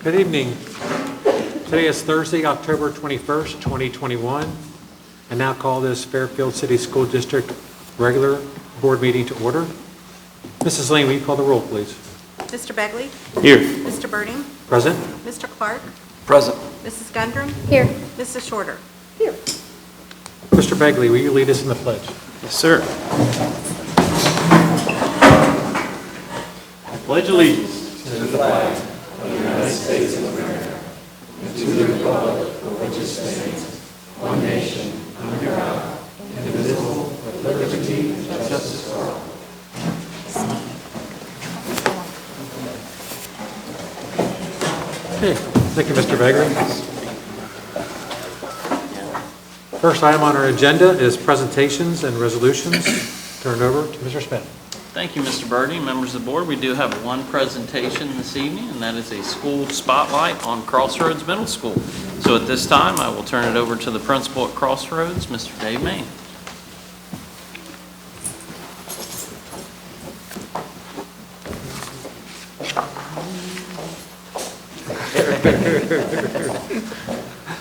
Good evening. Today is Thursday, October 21st, 2021. I now call this Fairfield City School District regular board meeting to order. Mrs. Lane, will you call the roll, please? Mr. Begley? Here. Mr. Birding? Present? Mr. Clark? Present. Mrs. Gundrum? Here. Mrs. Shorter? Here. Mr. Begley, will you lead us in the pledge? Yes, sir. I pledge allegiance Okay, thank you, Mr. Begley. First item on our agenda is presentations and resolutions. Turn it over to Mr. Smith. Thank you, Mr. Birdie. Members of the board, we do have one presentation this evening, and that is a school spotlight on Crossroads Middle School. So at this time, I will turn it over to the principal at Crossroads, Mr. Dave Main.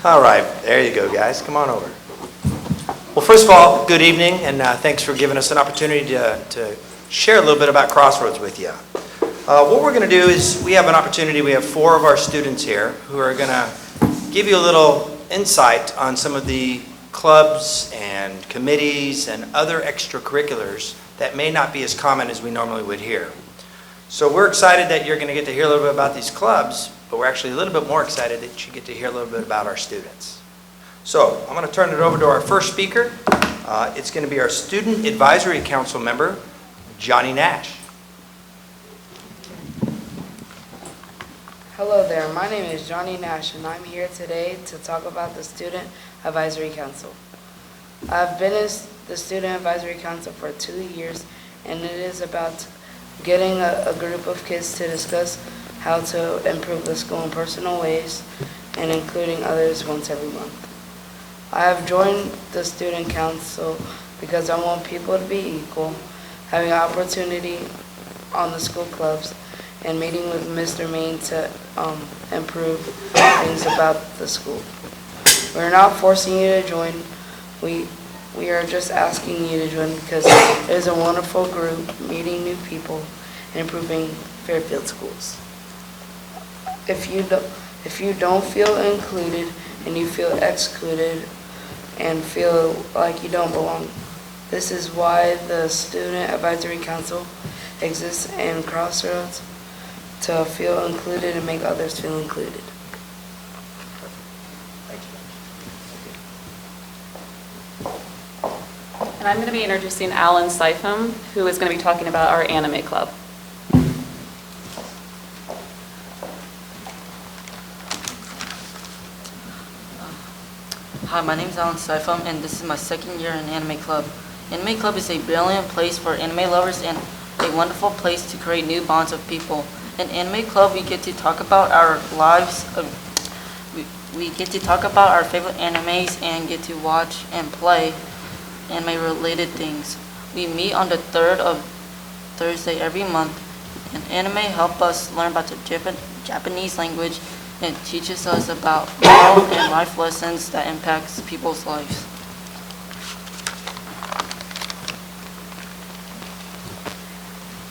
All right, there you go, guys. Come on over. Well, first of all, good evening, and thanks for giving us an opportunity to share a little bit about Crossroads with you. What we're going to do is we have an opportunity. We have 4 of our students here who are going to give you a little insight on some of the clubs and committees and other extracurriculars that may not be as common as we normally would hear. So we're excited that you're going to get to hear a little bit about these clubs, but we're actually a little bit more excited that you get to hear a little bit about our students. So I'm going to turn it over to our first speaker. It's going to be our Student Advisory Council member, Johnny Nash. Hello there, my name is Johnny Nash and I'm here today to talk about the Student Advisory Council. I've been in the Student Advisory Council for 2 years, and it is about getting a group of kids to discuss how to improve the school in personal ways and including others once every month. I have joined the Student Council because I want people to be equal, having an opportunity on the school clubs, and meeting with Mr. Main to improve things about the school. We're not forcing you to join. We are just asking you to join because it is a wonderful group, meeting new people and improving Fairfield schools. If you don't feel included and you feel excluded and feel like you don't belong, this is why the Student Advisory Council exists in Crossroads, to feel included and make others feel included. And I'm going to be introducing Alan Seifem, who is going to be talking about our anime club. Hi, my name is Alan Seifem, and this is my second year in Anime Club. Anime Club is a brilliant place for anime lovers and a wonderful place to create new bonds of people. In Anime Club, we get to talk about our lives. We get to talk about our favorite animes and get to watch and play anime-related things. We meet on the 3rd of Thursday every month, and anime help us learn about the Japanese language and teaches us about moral and life lessons that impacts people's lives.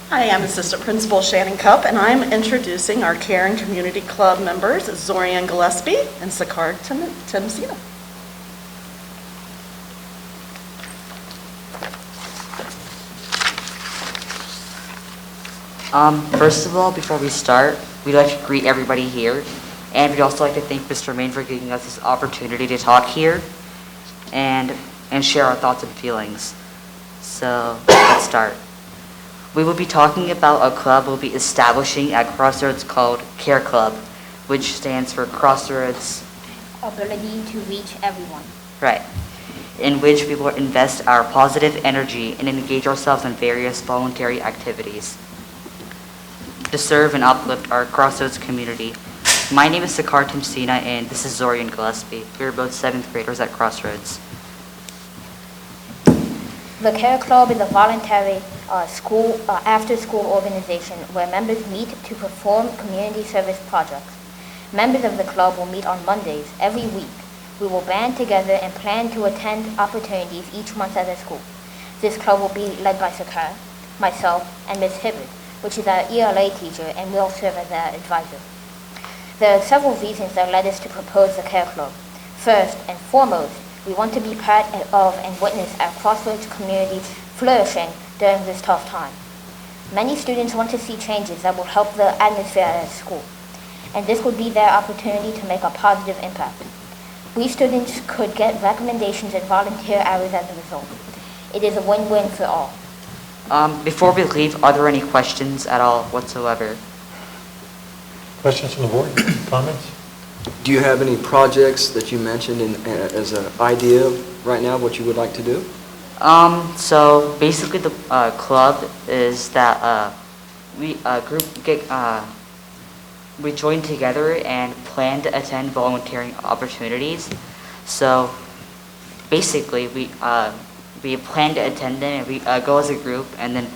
Hi, I'm Assistant Principal Shannon Cupp, and I'm introducing our Caring Community Club members, Zorian Gillespie and Sakar Temsina. First of all, before we start, we'd like to greet everybody here, and we'd also like to thank Mr. Main for giving us this opportunity to talk here and share our thoughts and feelings. So, let's start. We will be talking about a club we'll be establishing at Crossroads called CARE Club, which stands for Crossroads Ability to Reach Everyone. Right. In which we will invest our positive energy and engage ourselves in various voluntary activities to serve and uplift our Crossroads community. My name is Sakar Temsina, and this is Zorian Gillespie. We are both 7th graders at Crossroads. The CARE Club is a voluntary after-school organization where members meet to perform community service projects. Members of the club will meet on Mondays every week. We will band together and plan to attend opportunities each month at the school. This club will be led by Sakar, myself, and Ms. Hibbert, which is our ELA teacher and will serve as our advisor. There are several reasons that led us to propose the Care Club. First and foremost, we want to be part of and witness our Crossroads community flourishing during this tough time. Many students want to see changes that will help the atmosphere at school, and this would be their opportunity to make a positive impact. We students could get recommendations and volunteer hours as a result. It is a win-win for all. Before we leave, are there any questions at all whatsoever? Questions from the board? Comments? Do you have any projects that you mentioned as an idea right now, what you would like to do? So basically the club is that we join together and plan to attend volunteering opportunities. So basically we plan to attend them and we go as a group and then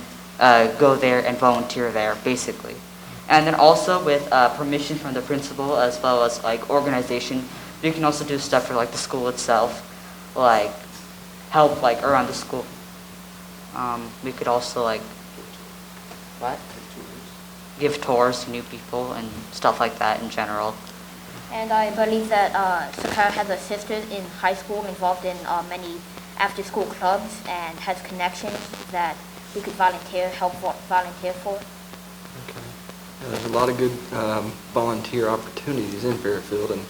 go there and volunteer there basically. And then also with permission from the principal as well as like organization, we can also do stuff for like the school itself, like help like around the school. We could also like, give tours to new people and stuff like that in general. And I believe that Sakar has a sister in high school involved in many after-school clubs and has connections that we could help volunteer for. Okay. Yeah, there's a lot of good volunteer opportunities in Fairfield, and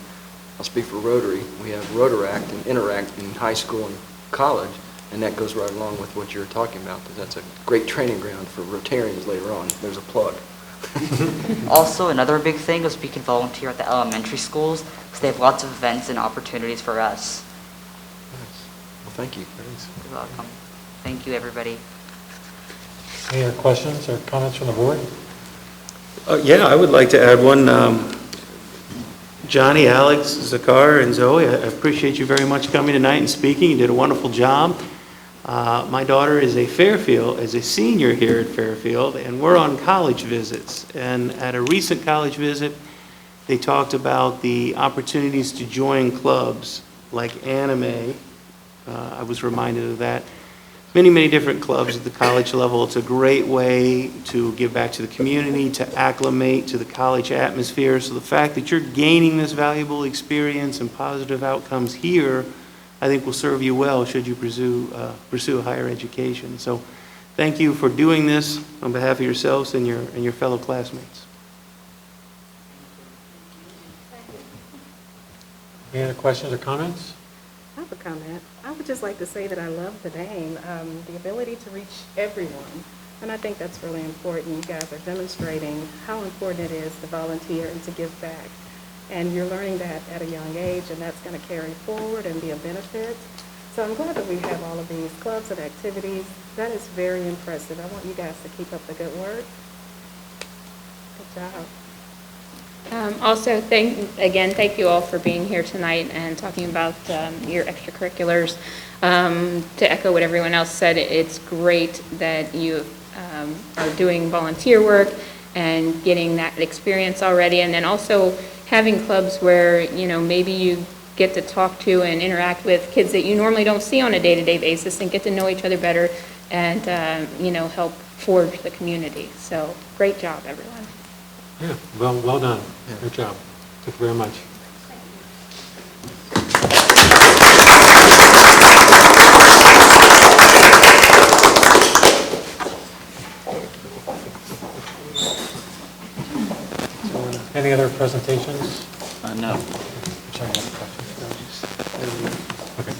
I'll speak for Rotary. We have Rotaract and Interact in high school and college, and that goes right along with what you're talking about, because that's a great training ground for Rotarians later on. There's a plug. Also, another big thing is we can volunteer at the elementary schools because they have lots of events and opportunities for us. Nice. Well, thank you. You're welcome. Thank you, everybody. Any other questions or comments from the board? Yeah, I would like to add one. Johnny, Alex, Zakar, and Zoe, I appreciate you very much coming tonight and speaking. You did a wonderful job. My daughter is a senior here at Fairfield, and we're on college visits. And at a recent college visit, they talked about the opportunities to join clubs like anime. I was reminded of that. Many different clubs at the college level. It's a great way to give back to the community, to acclimate to the college atmosphere. So the fact that you're gaining this valuable experience and positive outcomes here, I think will serve you well should you pursue higher education. So thank you for doing this on behalf of yourselves and your fellow classmates. Any other questions or comments? I have a comment. I would just like to say that I love the name, the ability to reach everyone. And I think that's really important. You guys are demonstrating how important it is to volunteer and to give back. And you're learning that at a young age, and that's going to carry forward and be a benefit. So I'm glad that we have all of these clubs and activities. That is very impressive. I want you guys to keep up the good work. Good job. Also, thank you all for being here tonight and talking about your extracurriculars. To echo what everyone else said, it's great that you are doing volunteer work and getting that experience already, and then also having clubs where, maybe you get to talk to and interact with kids that you normally don't see on a day-to-day basis and get to know each other better and, help forge the community. So great job, everyone. Yeah, well done. Good job. Thank you very much. Any other presentations? No. Sorry, I have a question. Okay.